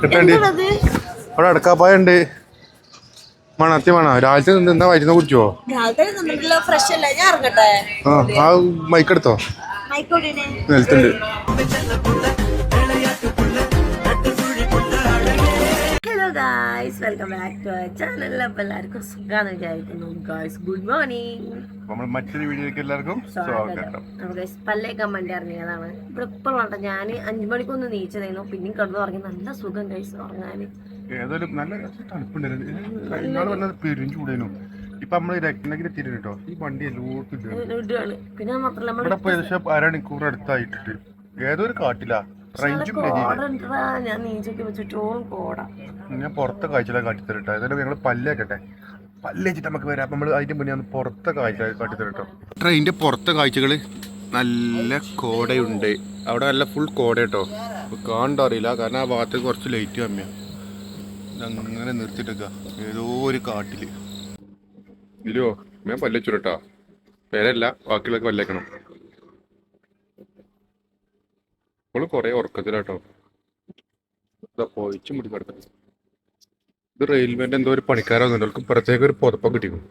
കിട്ടണ്ടി അവിടെ അടക്കാപ്പായ ഉണ്ട്. വേണം അത്യം വേണോ? രാവിലത്തെ എന്താ വൈകുന്ന കുടിച്ചോ? ആ മൈക്കെടുത്തോ? നിലത്തുണ്ട്. Hello guys, welcome back to our channel. അപ്പോൾ എല്ലാവർക്കും സുഖമാണെന്ന് വിചാരിക്കുന്നു. Guys good morning. നമ്മൾ മറ്റൊരു വീഡിയോയിലേക്ക് എല്ലാവർക്കും സ്വാഗതം. നമുക്ക് പല്ലേക്കാൻ വേണ്ടി ഇറങ്ങിയതാണ്. ഇവിടെ ഇപ്പോൾ വേണ്ട, ഞാൻ 5 മണിക്കൊന്ന് നീച്ചതായിരുന്നു. പിന്നെയും കിടന്നു ഉറങ്ങി. നല്ല സുഖം ഗൈസ് ഉറങ്ങാൻ. ഏതായാലും നല്ല തണുപ്പുണ്ടായിരുന്നു. പെരും ചൂടേനു. ഇപ്പൊ നമ്മള് രത്നഗിരി എത്തിയിട്ട് കേട്ടോ. ഈ വണ്ടി എല്ലോട്ടും പിന്നെ മാത്രമല്ല ഇവിടെ ഏകദേശം അരമണിക്കൂർ അടുത്തായിട്ടിട്ട് ഏതൊരു കാട്ടിലാ ഞാൻ നീച്ചൊക്കെ വെച്ചിട്ടോളം കോടാ. ഞാൻ പുറത്തെ കാഴ്ചകളെ കാട്ടിത്തരട്ടോ. ഏതായാലും ഞങ്ങള് പല്ലേക്കട്ടെ. പല്ലേച്ചിട്ട് നമുക്ക് വരാം. നമ്മൾ അതിന്റെ മുന്നേ ഒന്ന് പുറത്തെ കാഴ്ച കാട്ടിത്തരട്ടോ. ട്രെയിനിന്റെ പുറത്തെ കാഴ്ചകള് നല്ല കോടയുണ്ട്. അവിടെ നല്ല ഫുൾ കോട കേട്ടോ. കാണണ്ട അറിയില്ല, കാരണം ആ ഭാഗത്ത് കുറച്ച് ലൈറ്റ് കമ്മിയാ. അങ്ങനെ നിർത്തിട്ടേക്ക ഏതോ ഒരു കാട്ടില്. ഇല്ലോ ഞാൻ പല്ലേച്ചുരട്ടാ. പേരല്ല, ബാക്കിയുള്ളൊക്കെ പല്ലേക്കണം. ഇപ്പോൾ കൊറേ ഉറക്കത്തിലാട്ടോ. ഇതാ പോയിച്ചു മുടി കിടക്കുന്നത്. ഇത് റെയിൽവേന്റെ എന്തോ ഒരു പണിക്കാരാവുന്നുണ്ട്. അവർക്ക് പ്രത്യേക ഒരു പുതപ്പം കിട്ടിക്കും.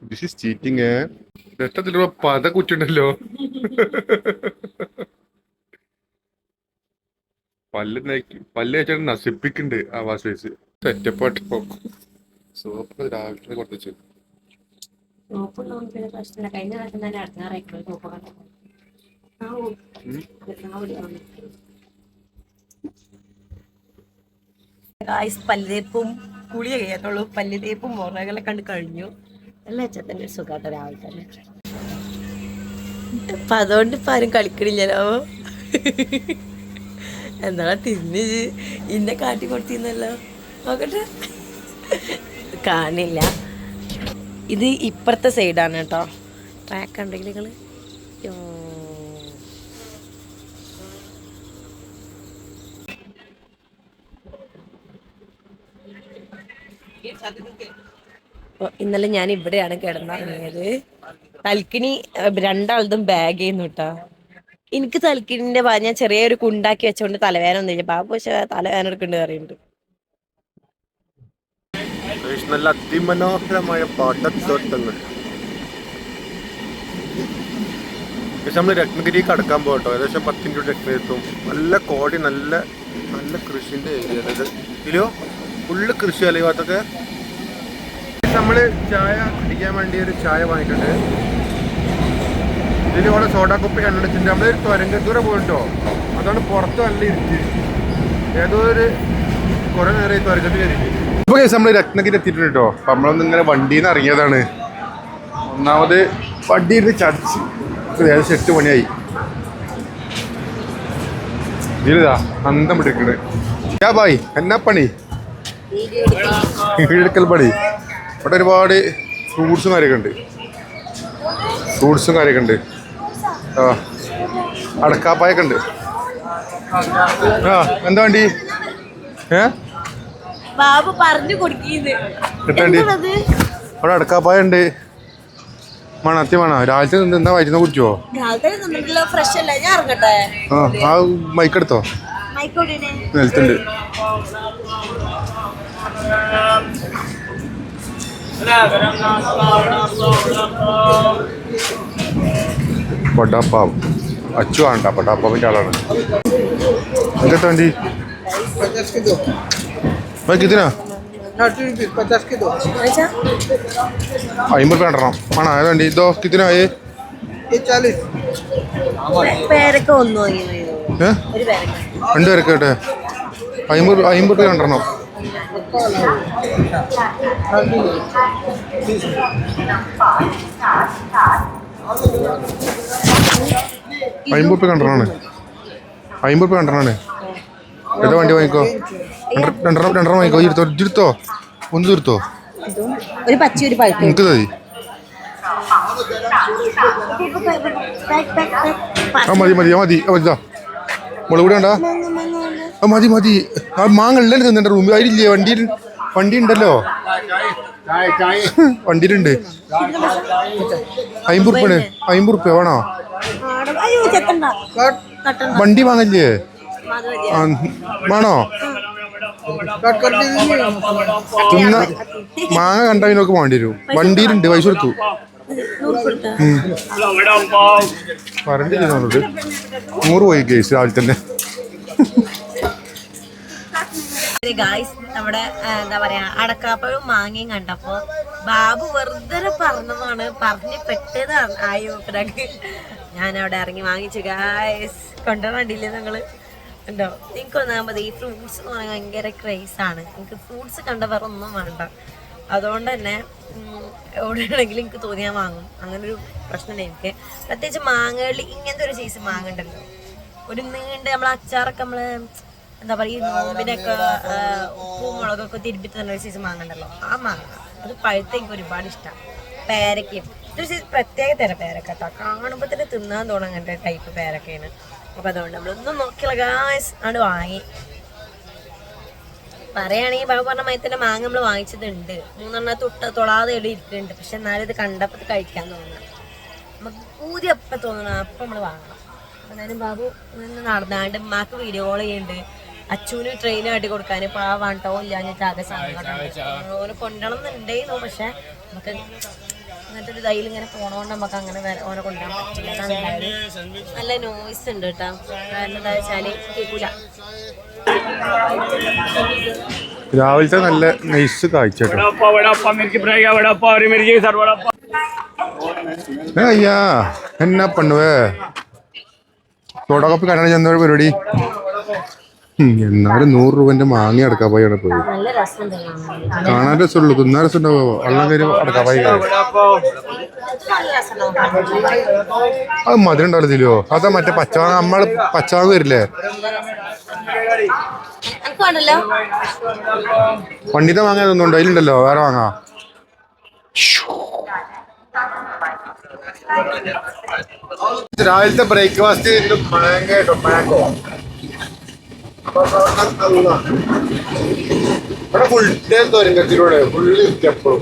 This is cheating. രക്തത്തിലുള്ള പത കുറ്റുണ്ടല്ലോ. പല്ല് വെച്ചാൽ നശിപ്പിക്കുന്നുണ്ട് ആ വാഷ്. സെറ്റപ്പായിട്ട് പോക്കും. സോപ്പ് രാവിലെ കൊടുത്തു. പല്ലുതേപ്പും കുളിയെ കഴിയത്തുള്ളൂ. പല്ലുതേപ്പും മുറകളെ കണ്ട് കഴിഞ്ഞു. എല്ലാ അച്ഛൻ്റെ സുഖാട്ട രാവിലെ തന്നെ. അപ്പൊ അതുകൊണ്ട് ഇപ്പൊ ആരും കളിക്കണില്ലല്ലോ. എന്താ തിരിഞ്ഞ് ഇന്നെ കാട്ടി കൊടുത്തിന്നല്ലോ. നോക്കട്ടെ, കാണില്ല. ഇത് ഇപ്പുറത്തെ സൈഡാണ് കേട്ടോ. ട്രാക്ക് ഉണ്ടെങ്കിൽ നിങ്ങള് ഇന്നലെ ഞാൻ ഇവിടെയാണ് കിടന്നിറങ്ങിയത്. തൽക്കിനി രണ്ടാളതും ബാഗ് ചെയ്യുന്നു കേട്ടോ. എനിക്ക് തൽക്കിനിന്റെ ഞാൻ ചെറിയൊരു കുണ്ടാക്കി വെച്ചോണ്ട് തലവേദന ഒന്നുമില്ല. ബാബു പക്ഷെ തലവേദന എടുക്കേണ്ടത് അറിയുന്നുണ്ട്. നല്ല അതിമനോഹരമായ പാട്ടത്തോട്ടങ്ങൾ. നമ്മൾ രത്നഗിരി കടക്കാൻ പോകട്ടോ. ഏകദേശം 10 മിനിറ്റ് രത്നഗിരി എത്തും. നല്ല കോടി, നല്ല നല്ല കൃഷിന്റെ ഏരിയ. അതായത് ഇതിലോ ഫുള്ള് കൃഷി അല്ലേ ഭാഗത്തൊക്കെ. നമ്മള് ചായ കുടിക്കാൻ വേണ്ടി ഒരു ചായ വാങ്ങിയിട്ടുണ്ട്. ഇതിലൂടെ സോഡാ കുപ്പി കണ്ടടിച്ചിട്ട് നമ്മള് തുരങ്കത്തൂര പോയിട്ടോ. അതാണ് പുറത്ത് നല്ല ഇരുത്തി. ഏതോ ഒരു കുറെ നേരം ഈ തുരങ്കത്തിൽ കയറിയിട്ട്. ഇപ്പൊ കേസ് നമ്മള് രത്നഗിരി എത്തിയിട്ടുണ്ട് കേട്ടോ. അപ്പൊ നമ്മളൊന്നും ഇങ്ങനെ വണ്ടിയിൽ നിന്ന് ഇറങ്ങിയതാണ്. ഒന്നാമത് വണ്ടി ഇരുന്ന് ചടിച്ച് ഏകദേശം 8 മണിയായി. ഇതിലിതാ അന്തം വിട്ടിരിക്കണ്. യാ ബായ്, എന്നാ പണി? വീടെടുക്കൽ പണി. ഇവിടെ ഒരുപാട് ഫ്രൂട്ട്സും കാര്യമൊക്കെ ഉണ്ട്. ആ അടക്കാപ്പായൊക്കെ ഉണ്ട്. ആ എന്താ വണ്ടി? ബാബു പറഞ്ഞു കൊടുക്കണ്ട്. അവിടെ അടക്കാപ്പായ ഉണ്ട്. വേണം അത്യം വേണോ? രാവിലത്തെ എന്താ വൈകുന്ന കുടിച്ചോ? ആ മൈക്കെടുത്തോ? നിലത്തുണ്ട്. വടാപ്പാവ് അച്ചു വേണ്ട, വടാപ്പാവിന്റെ ആളാണ്. എന്താ വണ്ടി? ഇതിനാ 50 രണ്ടെണ്ണം ആണോ? ഏതാണ്ടി ഇതോ കിത്തിനാ? 2 പേരൊക്കെ കേട്ടെ. 50 രണ്ടെണ്ണം. 50 രണ്ടെണ്ണാണ്. 50 രണ്ടെണ്ണാണ്. ഏതാ വണ്ടി വാങ്ങിക്കോ? രണ്ടെണ്ണം വാങ്ങിക്കോ. ഇരുത്തോ ഒന്ന് തീർത്തോ? എനിക്ക് മതി. മതിതാ മുളക് കൂടി വേണ്ട. മതി. ആ മാങ്ങല്ലേ തിന്നെ റൂമിൽ അതിലില്ലേ? വണ്ടി ഉണ്ടല്ലോ. വണ്ടിയിലുണ്ട്. 50 റുപ്യ വേണോ? വണ്ടി വാങ്ങല്ലേ? വേണോ? തിന്ന മാങ്ങ കണ്ടാ ഇതിനൊക്കെ വേണ്ടി വരും. വണ്ടിയിലുണ്ട്, പൈസ കൊടുത്തു. പറഞ്ഞിട്ട് 100 പോയി കേസ് രാവിലെ തന്നെ. ഗായ്സ് നമ്മുടെ എന്താ പറയാ അടക്കാപ്പഴവും മാങ്ങയും കണ്ടപ്പോ ബാബു വെറുതെ പറഞ്ഞതാണ്, പറഞ്ഞ് പെട്ടതാണ് ആയോക്ക്. ഞാൻ അവിടെ ഇറങ്ങി വാങ്ങിച്ചു ഗായ്സ്. കൊണ്ടുവന്നില്ലേ നിങ്ങള് ഉണ്ടോ? നിങ്ങൾക്ക് ഒന്നാമത് ഈ ഫ്രൂട്ട്സ് എന്ന് പറഞ്ഞാൽ ഭയങ്കര ക്രേസ് ആണ്. എനിക്ക് ഫ്രൂട്ട്സ് കണ്ട വേറെ ഒന്നും വേണ്ട. അതുകൊണ്ട് തന്നെ എവിടെയാണെങ്കിലും എനിക്ക് തോന്നിയാൽ വാങ്ങും. അങ്ങനൊരു പ്രശ്നമുണ്ട് എനിക്ക്. പ്രത്യേകിച്ച് മാങ്ങകളിൽ ഇങ്ങനത്തെ ഒരു സൈസ് മാങ്ങ ഉണ്ടല്ലോ, ഒരു നീണ്ട നമ്മളെ അച്ചാറൊക്കെ നമ്മള് എന്താ പറയുക ഈ നോമ്പിനൊക്കെ ഉപ്പും മുളകൊക്കെ തിരുമ്പി തന്നെ ഒരു സൈസ് മാങ്ങ ഉണ്ടല്ലോ, ആ മാങ്ങ അത് പഴുത്ത എനിക്ക് ഒരുപാട് ഇഷ്ടമാണ്. പേരക്കയും ഇതൊരു സൈസ് പ്രത്യേക തരം പേരക്ക കേട്ടോ, കാണുമ്പോൾ തന്നെ തിന്നാൻ തോന്നും അങ്ങനത്തെ ടൈപ്പ് പേരക്കയാണ്. അപ്പം അതുകൊണ്ട് നമ്മളൊന്നും നോക്കിയുള്ള ഗായ്സ് ആണ് വാങ്ങി. പറയുകയാണെങ്കിൽ ബാബു പറഞ്ഞ മാതിരി തന്നെ മാങ്ങ നമ്മൾ വാങ്ങിച്ചതുണ്ട്, 3 തൊടാതെ എവിടെ ഇരിക്കുന്നുണ്ട്. പക്ഷെ എന്നാലും ഇത് കണ്ടപ്പോൾ കഴിക്കാൻ തോന്നണം, നമുക്ക് ഊതി അപ്പം തോന്നണം, അപ്പം നമ്മൾ വാങ്ങണം. എന്നാലും ബാബു നടന്നാണ്ട് ഉമ്മാക്ക് വീഡിയോ കോൾ ചെയ്യുന്നുണ്ട്. അച്ഛന് ട്രെയിൻ കാട്ടി കൊടുക്കാൻ പാവാണ്ടോ ഇല്ലാഞ്ഞിട്ട് ആകെ സാധനം ഓനെ കൊണ്ടുവരണം എന്നുണ്ടായിരുന്നു. പക്ഷെ നമുക്ക് അങ്ങനത്തെ ഒരു തൈയിൽ ഇങ്ങനെ പോണോണ്ട് നമുക്ക് അങ്ങനെ ഓനെ കൊണ്ടുവരാൻ പറ്റില്ല. അതാണ് ഉണ്ടായത്. നല്ല നോയ്സ് ഉണ്ട് കേട്ടോ, കാരണം എന്താ വെച്ചാല് കേൾക്കൂല. രാവിലത്തെ നല്ല നൈസ് കാഴ്ച. അയ്യാ എന്നാ പണ്ണുവേ തോടകപ്പ് കല്യാണം ചെന്ന പരിപാടി. എന്നാലും 100 രൂപന്റെ മാങ്ങ അടക്കാപ്പായാണ് പോയി. കാണാൻ രസമുള്ളൂ, തിന്നാൻ രസം ഉണ്ടാവോ? വെള്ളം കയറി അടക്കാപ്പായി അത് മധുരം ഉണ്ടാവില്ലല്ലോ. അതാ മറ്റേ പച്ചമാങ്ങ, നമ്മള് പച്ചമാങ്ങ വരില്ലേ പണ്ടിത്തെ മാങ്ങ തോന്നുന്നുണ്ടോ? അതിലുണ്ടല്ലോ വേറെ മാങ്ങ. രാവിലത്തെ ബ്രേക്ക്ഫാസ്റ്റ് മാംഗോ ഇവിടെ ഫുൾ ഡേ തോരങ്കത്തിലൂടെ ഫുള്ള് എപ്പോഴും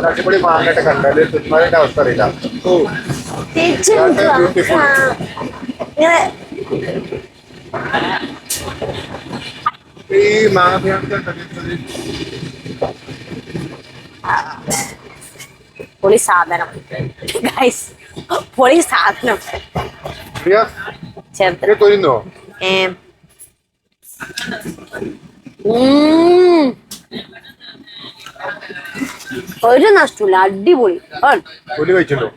അടിപൊളി മാങ്ങട്ടെ കണ്ടാല് തിന്നാലിന്റെ അവസ്ഥ അറിയില്ല. ഈ മാങ്ങ പൊളി സാധനം ഗൈസ്, പൊളി സാധനം. കൊരുന്നോ? ഒരു നഷ്ടമില്ല, അടിപൊളി. തൊലി കഴിച്ചിട്ടുണ്ടോ?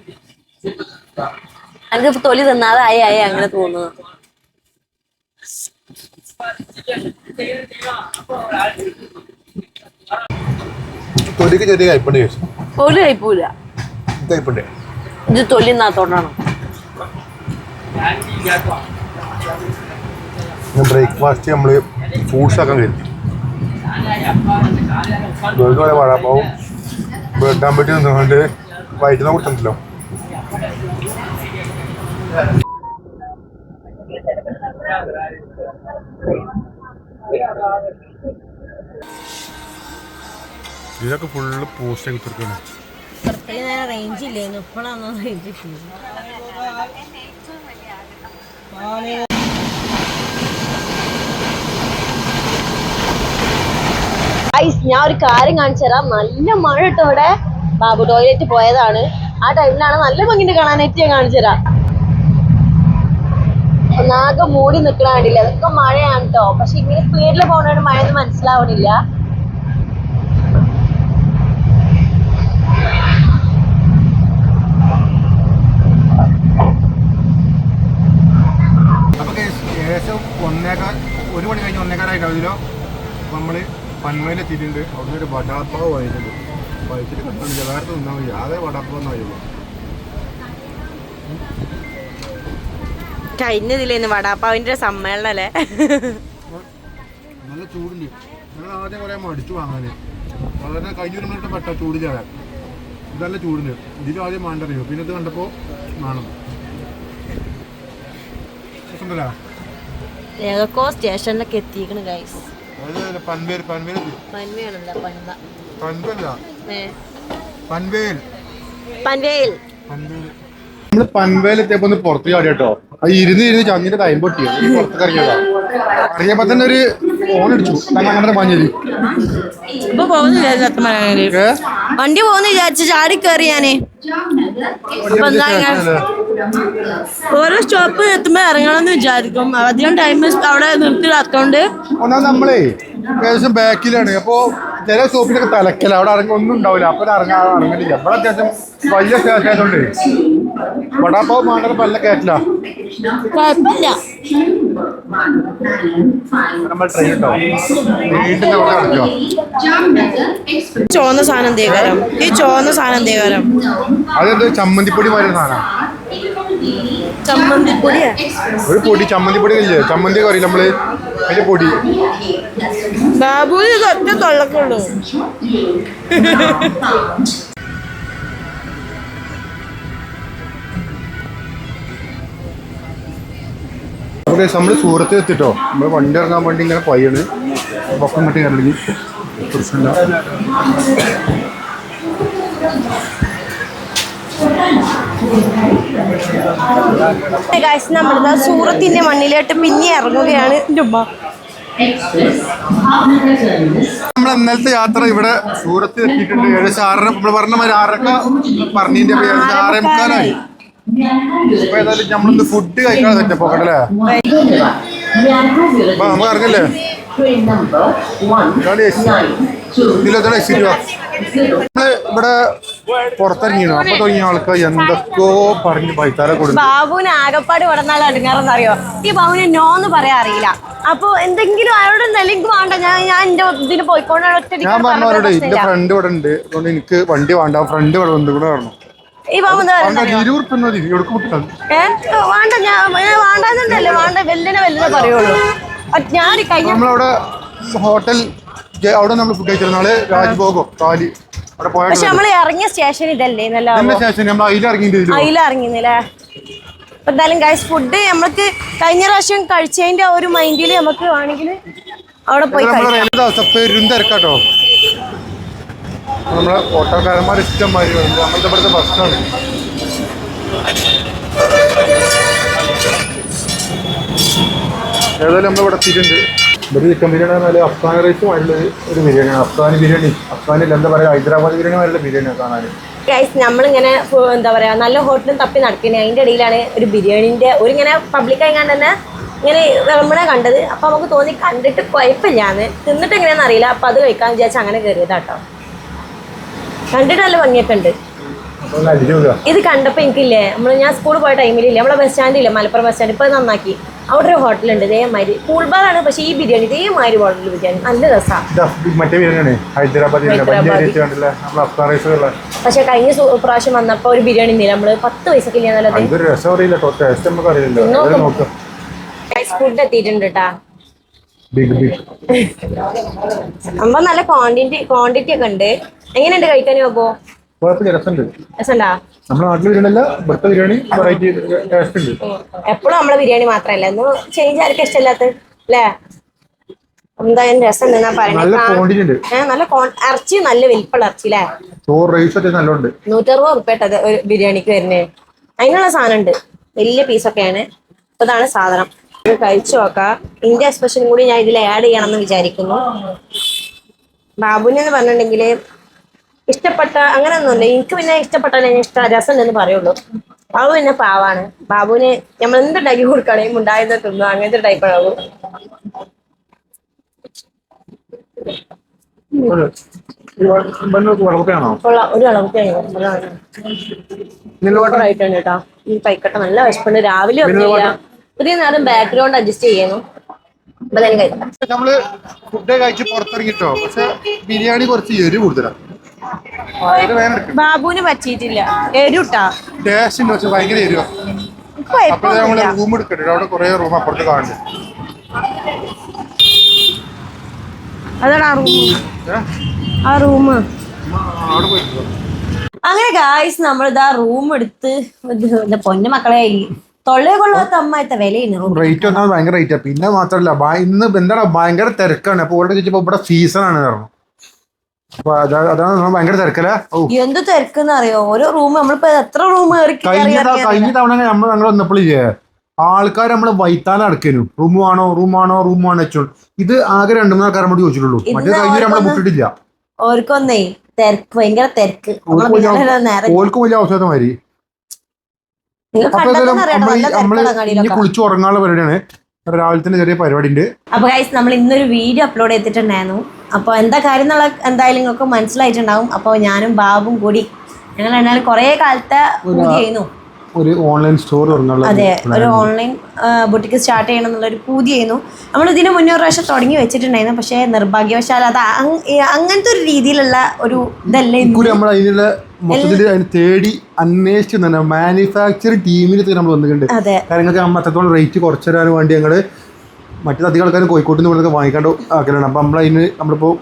എനിക്ക് തൊലി തിന്നാതെ ആയി അങ്ങനെ തോന്നുന്നു. തൊലിക്ക് ചെറിയ കയ്പുണ്ട്. ഒരു കയ്പൂല, കയ്പുണ്ട്. ഇത് തൊലി തിന്നാത്തോണ്ടാണ്. ബ്രേക്ക്ഫാസ്റ്റ് നമ്മള് ഫ്രൂട്ട്സ് ആക്കാൻ കരുതി. വടാപ്പാവും ബ്രെഡ് ആമ്പറ്റി നിന്നുകൊണ്ട് വൈറ്റുന്ന കൊടുത്തിട്ടുണ്ടല്ലോ. ഇതൊക്കെ ഫുള്ള് പോസ്റ്റ് ആക്കി കൊടുക്കണം. റേഞ്ച് ഇല്ലായിരുന്നു, ഇപ്പോഴാണോ റേഞ്ച് കിട്ടിയത്. ഞാൻ ഒരു കാര്യം കാണിച്ചു തരാം. നല്ല മഴ ഇട്ടോ ഇവിടെ. ബാബു ടോയ്ലറ്റ് പോയതാണ്, ആ ടൈമിലാണ് നല്ല ഭംഗിന്റെ കാണാനായിട്ട് ഞാൻ കാണിച്ചു തരാം. ഒന്നാകെ മൂടി നിൽക്കണ കണ്ടില്ല, അതൊക്കെ മഴയാണ് കേട്ടോ. പക്ഷെ ഇങ്ങനെ സ്പീഡിൽ പോകണോണ്ട് മഴയൊന്നും മനസ്സിലാവണില്ല. അപ്പൊ ഏകദേശം 1 മണി കഴിഞ്ഞ് 1:15 നമ്മള് പൻവേലെത്തിയിട്ടുണ്ട്. അവിടെ ഒരു വടാപ്പാവ് വാങ്ങിയിട്ടുണ്ട്. വായിച്ചിട്ട് കണ്ടില്ല, വേറെ തിന്നാൽ മതി. ആകെ വടാപ്പാവ് എന്നായിരുന്നു. കഴിഞ്ഞതിലേന്ന് വടാപ്പാവിന്റെ സമ്മേളനം അല്ലേ. നല്ല ചൂടുണ്ട്. ഞങ്ങൾ ആദ്യം കുറെ മടിച്ചു വാങ്ങാന്, വളരെ കഴിഞ്ഞൊരു മിനിറ്റ് പെട്ട ചൂടിലാണ്. ഇതല്ല ചൂടുണ്ട്. ഇതിൽ ആദ്യം വേണ്ടറിയോ, പിന്നെ ഇത് കണ്ടപ്പോ വേണം. ഏതൊക്കെ സ്റ്റേഷനിലൊക്കെ എത്തിക്കണ് ഗൈസ്. നമ്മള് പൻവേൽ എത്തിയപ്പോ ഒന്ന് പുറത്ത് ചാടി കേട്ടോ. ഇരുന്ന് ചന്ദിന്റെ ടൈം പൊട്ടിയോ പുറത്തേക്ക് ഇറങ്ങിയതാ അറിയപ്പോ തന്നെ ഒരു ഫോൺ അടിച്ചു അങ്ങനെ മഞ്ഞത് ഇപ്പൊ പോകുന്നില്ല സത്യം പറയാനാണ് വണ്ടി പോകുന്ന വിചാരിച്ച് ചാടി കയറി ഞാനേ അപ്പൊ എന്താ ഓരോ സ്റ്റോപ്പ് എത്തുമ്പോ ഇറങ്ങണമെന്ന് വിചാരിക്കും അധികം ടൈം അവിടെ നിർത്തിയിടാത്തോണ്ട് ഒന്നാമത് നമ്മളേ ഏകദേശം ബാക്കിലാണ് അപ്പൊ ചില സ്റ്റോപ്പിലൊക്കെ തലക്കല അവിടെ ഇറങ്ങി ഒന്നും ഉണ്ടാവില്ല അപ്പൊ ഇറങ്ങാനില്ല ഇവിടെ അത്യാവശ്യം വലിയ സ്റ്റേഷൻ ആയതുകൊണ്ട് വടാപ്പാവ് മാത്രം പല്ല കയറ്റില്ല കുഴപ്പമില്ല നമ്മൾ ട്രെയിൻ ഉണ്ടാവും വീട്ടിന്റെ അവിടെ കളിക്കോ ചോന്ന സാധനം തേകാരം ഈ ചോന്ന സാധനം തേകാരം അതെന്ത് ചമ്മന്തിപ്പൊടി മാതിരി സാധനം ചമ്മന്തിപ്പൊടിയാ ഒരു പൊടി ചമ്മന്തിപ്പൊടി ഇല്ലേ ചമ്മന്തി അറിയില്ല നമ്മള് അതിന്റെ പൊടി ബാബു ഇത് ഒറ്റ തൊള്ളക്കുള്ളൂ നമ്മള് സൂറത്ത് എത്തിട്ടോ നമ്മള് വണ്ടി ഇറങ്ങാൻ വേണ്ടി ഇങ്ങനെ പയ്യാണ് പൊക്കം കെട്ടി കയറണമെങ്കിൽ പ്രശ്നമില്ല നമ്മളിതാ സൂറത്തിന്റെ മണ്ണിലോട്ട് പിന്നെ ഇറങ്ങുകയാണ് എൻ്റെ ഉമ്മ നമ്മൾ ഇന്നലത്തെ യാത്ര ഇവിടെ സൂറത്ത് എത്തിയിട്ടുണ്ട് ഏകദേശം 6:30 നമ്മൾ പറഞ്ഞ മാതിരി 6:30 പറഞ്ഞതിന്റെ 6:45 അപ്പൊ ഏതായാലും നമ്മളിന്ന് ഫുഡ് കഴിക്കാൻ പറ്റാ പോകണ്ടല്ലേ നമുക്ക് ഇറങ്ങല്ലേ നമ്മള് ഇവിടെ പുറത്തിറങ്ങിയോ അപ്പൊ തുടങ്ങിയ ആൾക്കാർ എന്തൊക്കെയോ പറഞ്ഞ് പൈത്താരെ കൊടുത്തു ബാബുവിന് ആകപ്പാട് കിടന്നാൽ അടുങ്ങാറെന്നറിയോ ഈ ബാബുവിന് നോന്ന് പറയാൻ അറിയില്ല അപ്പൊ എന്തെങ്കിലും അയാളോട് എനിക്ക് വേണ്ട ഞാൻ എന്റെ ഇതിന് പോയിക്കൊണ്ടാണ് ഒറ്റ ഞാൻ പറഞ്ഞവരോട് എന്റെ ഫ്രണ്ട് ഇവിടെ ഉണ്ട് അതുകൊണ്ട് എനിക്ക് വണ്ടി വേണ്ട ഫ്രണ്ട് ഇവിടെ വന്നു കൂടെ പറഞ്ഞു ഈ ബാബു വേണ്ട ഞാൻ വേണ്ടെന്നുണ്ടല്ലേ വേണ്ട വെല്ലിനെ പറയുള്ളൂ ഞാൻ കഴിഞ്ഞ നമ്മളവിടെ ഹോട്ടൽ അവിടെ നമ്മൾ ഫുഡ് കഴിച്ചിരുന്ന നാളെ രാജ്ഭോഗോ താലി അവിടെ പോയ പക്ഷെ നമ്മൾ ഇറങ്ങിയ സ്റ്റേഷൻ ഇതല്ലേ സ്റ്റേഷൻ നമ്മൾ അതിലിറങ്ങിന്നില്ലേ അപ്പൊ എന്തായാലും ഗൈസ് ഫുഡ് നമ്മൾക്ക് കഴിഞ്ഞ പ്രാവശ്യം കഴിച്ചതിന്റെ ഒരു മൈൻഡില് നമുക്ക് വേണമെങ്കിൽ അവിടെ പോയി പെരുന്തിരക്കാട്ടോ നമ്മളെ ഓട്ടോക്കാരന്മാർ ഇഷ്ടംമാതിരി വരുന്നത് നമ്മളുടെ ഇവിടുത്തെ ബസ്സാണ് ഏതായാലും നമ്മളിവിടെ എത്തിയിട്ടുണ്ട് ഇവിടെ ചിക്കൻ ബിരിയാണി നല്ല അഫ്ഗാൻ റൈസും അതിലുള്ള ഒരു ബിരിയാണിയാണ് അഫ്ഗാനി ബിരിയാണി അഫ്ഗാനിൽ എന്താ പറയുക ഹൈദരാബാദ് ബിരിയാണി വരെയുള്ള ബിരിയാണിയാണ് കാണാൻ ഗൈസ് നമ്മളിങ്ങനെ എന്താ പറയാ നല്ല ഹോട്ടലും തപ്പി നടക്കുന്നത് അതിന്റെ ഇടയിലാണ് ഒരു ബിരിയാണിന്റെ ഒരു ഇങ്ങനെ പബ്ലിക് ആയിക്കാണ്ട് തന്നെ ഇങ്ങനെ നമ്മളെ കണ്ടത് അപ്പൊ നമുക്ക് തോന്നി കണ്ടിട്ട് കുഴപ്പമില്ലാന്ന് തിന്നിട്ട് എങ്ങനെയാണെന്ന് അറിയില്ല അപ്പൊ അത് കഴിക്കാൻ വിചാരിച്ചാൽ അങ്ങനെ കയറിയതാട്ടോ കണ്ടിട്ട് നല്ല ഭംഗിയൊക്കെ ഉണ്ട് ഇത് കണ്ടപ്പോ എനിക്കില്ലേ ഞാൻ സ്കൂളിൽ പോയ ടൈമിലില്ലേ നമ്മളെ ബസ് സ്റ്റാൻഡില്ലേ മലപ്പുറം ബസ് സ്റ്റാൻഡ് ഇപ്പൊ നന്നാക്കി അവിടെ ഒരു ഹോട്ടലുണ്ട് ഇതേമാതിരി കൂൾ ബാറാണ് പക്ഷെ ഈ ബിരിയാണി ഇതേമാതിരി ഹോട്ടലിൽ ബിരിയാണി നല്ല രസമാണ് പക്ഷെ കഴിഞ്ഞ പ്രാവശ്യം വന്നപ്പോ ഒരു ബിരിയാണി ഇല്ല നമ്മള് 10 പൈസക്കില്ല ഫുഡ് എത്തിയിട്ടുണ്ട് കേട്ടാ അപ്പൊ നല്ല ക്വാണ്ടിറ്റി ഒക്കെ ഉണ്ട് എങ്ങനെയുണ്ട് കഴിക്കാൻ നോക്കോ എപ്പോഴും നമ്മളെ ബിരിയാണി മാത്രല്ല ഒന്ന് ചേഞ്ച് ആർക്കും ഇഷ്ടമില്ലാത്ത അല്ലേ എന്തായാലും രസം എന്നാ പറയുന്നത് നല്ല ഇറച്ചി നല്ല വലിപ്പുള്ള ഇറച്ചി അല്ലേ 160 ഉറുപ്പിട്ടത് ഒരു ബിരിയാണിക്ക് വരുന്നേ അതിനുള്ള സാധനം ഉണ്ട് വലിയ പീസൊക്കെയാണ് അപ്പൊ ഇതാണ് സാധനം കഴിച്ചു നോക്കാം ഇന്ത്യ എക്സ്പ്രഷൻ കൂടി ഞാൻ ഇതിൽ ആഡ് ചെയ്യണം എന്ന് വിചാരിക്കുന്നു ബാബുവിനെന്ന് പറഞ്ഞിട്ടുണ്ടെങ്കിൽ ഇഷ്ടപ്പെട്ട അങ്ങനെയൊന്നുമില്ല എനിക്ക് പിന്നെ ഇഷ്ടപ്പെട്ട രസം എന്ന് പറയുള്ളൂ ബാബു പിന്നെ പാവാണ് ബാബുവിന് നമ്മൾ എന്തുണ്ടാക്കി കൊടുക്കുകയാണെങ്കിൽ ഉണ്ടായത് തിന്നു അങ്ങനത്തെ ടൈപ്പാണ് ബാബു ഒരു അളവുക്കായിട്ടുണ്ട് കേട്ടോ ഈ പൈക്കട്ട നല്ല വിശപ്പുണ്ട് രാവിലെ ഒക്കെ പുതിയ നേരം ബാക്ക്ഗ്രൗണ്ട് അഡ്ജസ്റ്റ് ചെയ്യുന്നു നമ്മള് ഫുഡ് കഴിച്ച് പുറത്തിറങ്ങിട്ടോ പക്ഷെ ബിരിയാണി കുറച്ച് എരിവ് കൂടുതലാണ് ബാബുവിന് പറ്റിയിട്ടില്ല എരുട്ടാ ടേസ്റ്റ് പക്ഷെ ഭയങ്കര എരിവാ അപ്പൊ നമ്മള് റൂം എടുക്കട്ടെ അവിടെ കുറെ റൂം അപ്പുറത്ത് കാണുന്നുണ്ട് അതാണ് ആ റൂം അങ്ങനെ ഗായ്സ് നമ്മളിതാ റൂം എടുത്ത് പൊന്നു മക്കളെ തൊള്ളയെ കൊള്ളാത്ത അമ്മായിട്ട വിലയാണ് റേറ്റ് വന്നാൽ ഭയങ്കര റേറ്റാ പിന്നെ മാത്രല്ല ഇന്ന് എന്താണ് ഭയങ്കര തിരക്കാണ് അപ്പൊ ഇവിടെ ചോദിച്ചപ്പോ ഇവിടെ സീസൺ ആണ് പറഞ്ഞു അപ്പൊ അതാണ് ഭയങ്കര തിരക്കല എന്ത് തിരക്കെന്ന് അറിയോ ഓരോ റൂം നമ്മളിപ്പോ എത്ര റൂം കഴിഞ്ഞ തവണ ഞങ്ങൾ വന്നപ്പോഴില്ലേ ആൾക്കാർ നമ്മളെ വൈത്താല അടക്കേനു റൂമാണോ വെച്ചോ. ഇത് ആകെ 2-3 ആൾക്കാർ നമ്മൾ ചോദിച്ചിട്ടുള്ളൂ. മറ്റേ കഴിഞ്ഞ നമ്മളെ ബുക്കിട്ടില്ല. ഓർക്കൊന്നേ തിരക്ക്, ഭയങ്കര തിരക്ക്. ഓൽക്കും വലിയ അവസരം മാതിരി. ഇനി കുളിച്ച് ഉറങ്ങാനുള്ള പരിപാടിയാണ്. രാവിലെ തന്നെ ചെറിയ പരിപാടി ഉണ്ട്. അപ്പൊ ഗൈസ് നമ്മൾ ഇന്നൊരു വീഡിയോ അപ്ലോഡ് ചെയ്തിട്ടുണ്ടായിരുന്നു. അപ്പൊ എന്താ കാര്യം എന്നുള്ള എന്തായാലും നിങ്ങൾക്ക് മനസ്സിലായിട്ടുണ്ടാവും. അപ്പൊ ഞാനും ബാബും കൂടി ഞങ്ങൾ എന്നാലും കുറെ കാലത്തെ പൂതിയായിരുന്നു ഒരു ഓൺലൈൻ സ്റ്റോർ തുടങ്ങാനുള്ള. അതെ, ഒരു ഓൺലൈൻ ബുട്ടിക്ക് സ്റ്റാർട്ട് ചെയ്യണം എന്നുള്ളൊരു പൂതിയായിരുന്നു. നമ്മൾ ഇതിന് മുന്നേ ഒരു പ്രാവശ്യം തുടങ്ങി വെച്ചിട്ടുണ്ടായിരുന്നു. പക്ഷേ നിർഭാഗ്യവശാൽ അത് അങ്ങനത്തെ ഒരു രീതിയിലുള്ള ഒരു ഇതല്ലേ നമ്മൾ അതിനുള്ള മൊത്തത്തിൽ അതിന് തേടി അന്വേഷിച്ചു മാനുഫാക്ചറിങ് ടീമിന് നമ്മൾ വന്നിട്ടുണ്ട്. കാര്യങ്ങൾക്ക് നമ്മൾ അത്രത്തോളം റേറ്റ് കുറച്ചു തരാൻ വേണ്ടി ഞങ്ങൾ മറ്റു അധികം ആൾക്കാരും കോഴിക്കോട്ടിൽ നിന്ന് ഇവിടെ വാങ്ങിക്കാണ്ട് ആക്കലാണ്. അപ്പം നമ്മളതിന് നമ്മളിപ്പോൾ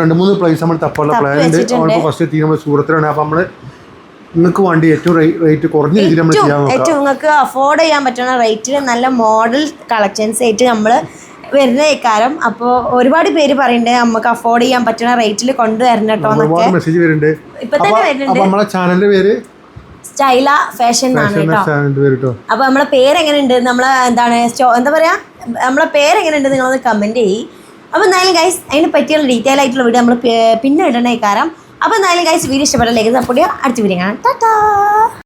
2-3 പ്ലേസ് നമ്മൾ തപ്പാനുള്ള പ്ലാൻ ഉണ്ട്. നമ്മളിപ്പോൾ ഫസ്റ്റ് എത്തി നമ്മൾ സൂറത്തിലാണ്. അപ്പം നമ്മൾ നിങ്ങൾക്ക് വേണ്ടി ഏറ്റവും റേറ്റ് കുറഞ്ഞ രീതിയിൽ നമ്മൾ ചെയ്യാൻ നോക്കാം. ഏറ്റവും നിങ്ങൾക്ക് അഫോർഡ് ചെയ്യാൻ പറ്റുന്ന റേറ്റിൽ നല്ല മോഡൽ കളക്ഷൻസ് ആയിട്ട് നമ്മൾ വരുന്ന ഇക്കാരം. അപ്പോൾ ഒരുപാട് പേര് പറയുന്നുണ്ട് നമുക്ക് അഫോർഡ് ചെയ്യാൻ പറ്റുന്ന റേറ്റിൽ കൊണ്ടുവരണം കേട്ടോ എന്നൊക്കെ മെസ്സേജ് വരുന്നുണ്ട്. ഇപ്പൊ തന്നെ വരുന്നുണ്ട്. നമ്മളെ ചാനലിന്റെ പേര് സ്റ്റൈല ഫാഷൻ ആണ് കേട്ടോ. അപ്പൊ നമ്മളെ പേരെങ്ങനെയുണ്ട്, നമ്മളെ എന്താ പറയാ, നമ്മളെ പേരെങ്ങനെയുണ്ട് നിങ്ങളൊന്ന് കമന്റ് ചെയ്യ്. അപ്പൊ എന്തായാലും ഗൈസ് അതിനെ പറ്റിയുള്ള ഡീറ്റെയിൽ ആയിട്ടുള്ള വീഡിയോ നമ്മൾ പിന്നെ ഇടണ ഇക്കാരം. അപ്പോൾ എന്തായാലും ഗൈസ് വീഡിയോ ഇഷ്ടപ്പെട്ട ലൈക്ക് സപ്പോർട്ട് ചെയ്യുക. അടുത്ത വീഡിയോ കാണാം. ടാറ്റാ.